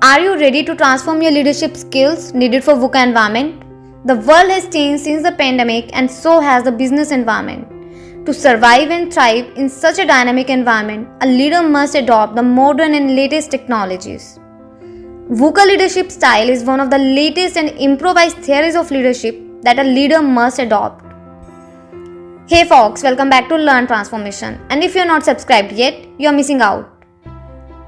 Are you ready to transform your leadership skills needed for VUCA environment? The world has changed since the pandemic and so has the business environment. To survive and thrive in such a dynamic environment, a leader must adopt the modern and latest technologies. VUCA leadership style is one of the latest and improvised theories of leadership that a leader must adopt. Hey folks, welcome back to Learn Transformation, and if you're not subscribed yet, you're missing out.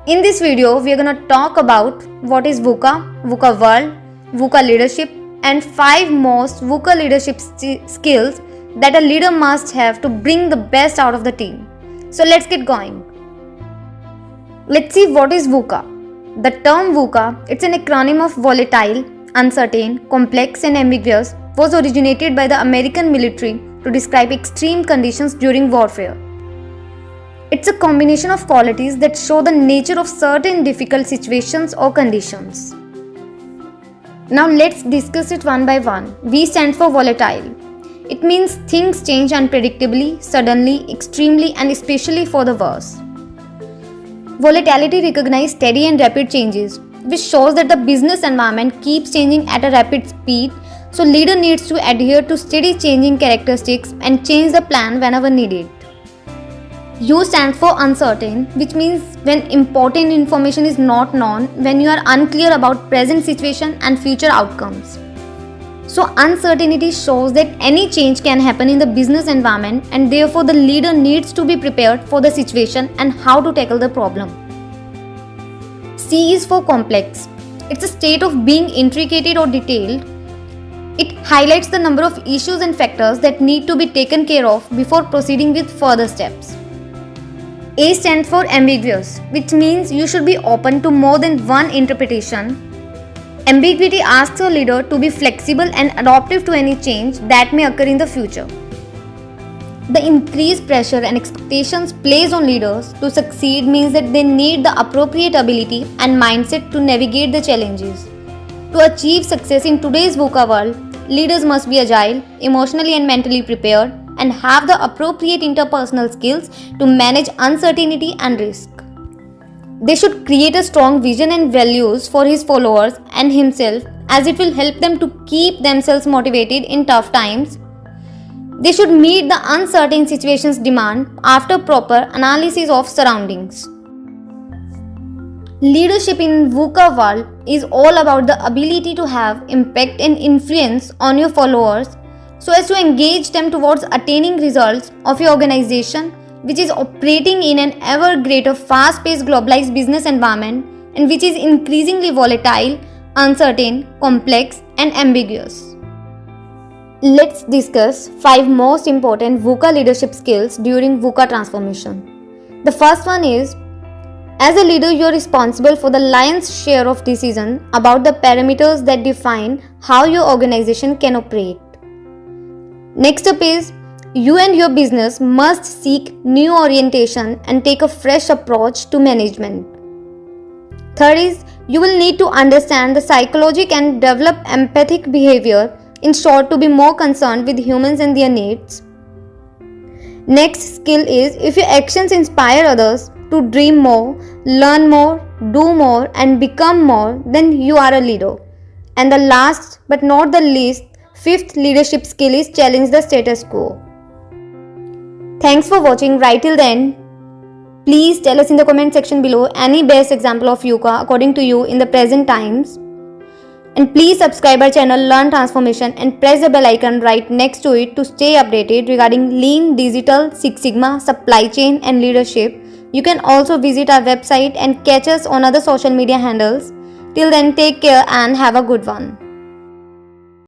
In this video, we're going to talk about what is VUCA, VUCA World, VUCA Leadership, and 5 most VUCA leadership skills that a leader must have to bring the best out of the team. So let's get going. Let's see what is VUCA. The term VUCA, it's an acronym of volatile, uncertain, complex and ambiguous, was originated by the American military to describe extreme conditions during warfare. It's a combination of qualities that show the nature of certain difficult situations or conditions. Now let's discuss it one by one. V stands for volatile. It means things change unpredictably, suddenly, extremely and especially for the worse. Volatility recognizes steady and rapid changes, which shows that the business environment keeps changing at a rapid speed, so leader needs to adhere to steady changing characteristics and change the plan whenever needed. U stands for uncertain, which means when important information is not known, when you are unclear about present situation and future outcomes. So uncertainty shows that any change can happen in the business environment and therefore the leader needs to be prepared for the situation and how to tackle the problem. C is for complex. It's a state of being intricate or detailed. It highlights the number of issues and factors that need to be taken care of before proceeding with further steps. A stands for ambiguous, which means you should be open to more than one interpretation. Ambiguity asks a leader to be flexible and adaptive to any change that may occur in the future. The increased pressure and expectations placed on leaders to succeed means that they need the appropriate ability and mindset to navigate the challenges. To achieve success in today's VUCA world, leaders must be agile, emotionally and mentally prepared, and have the appropriate interpersonal skills to manage uncertainty and risk. They should create a strong vision and values for his followers and himself, as it will help them to keep themselves motivated in tough times. They should meet the uncertain situations demand after proper analysis of surroundings. Leadership in VUCA world is all about the ability to have impact and influence on your followers so as to engage them towards attaining results of your organization, which is operating in an ever greater fast-paced globalized business environment and which is increasingly volatile, uncertain, complex and ambiguous. Let's discuss 5 most important VUCA leadership skills during VUCA transformation. The first one is, as a leader, you are responsible for the lion's share of decision about the parameters that define how your organization can operate. Next up is, you and your business must seek new orientation and take a fresh approach to management. Third is, you will need to understand the psychology and develop empathic behavior, in short, to be more concerned with humans and their needs. Next skill is, if your actions inspire others to dream more, learn more, do more and become more, then you are a leader. And the last but not the least, 5th leadership skill is challenge the status quo. Thanks for watching right till the end. Please tell us in the comment section below any best example of VUCA according to you in the present times. And please subscribe our channel Learn Transformation and press the bell icon right next to it to stay updated regarding Lean, Digital, Six Sigma, Supply Chain and Leadership. You can also visit our website and catch us on other social media handles. Till then, take care and have a good one.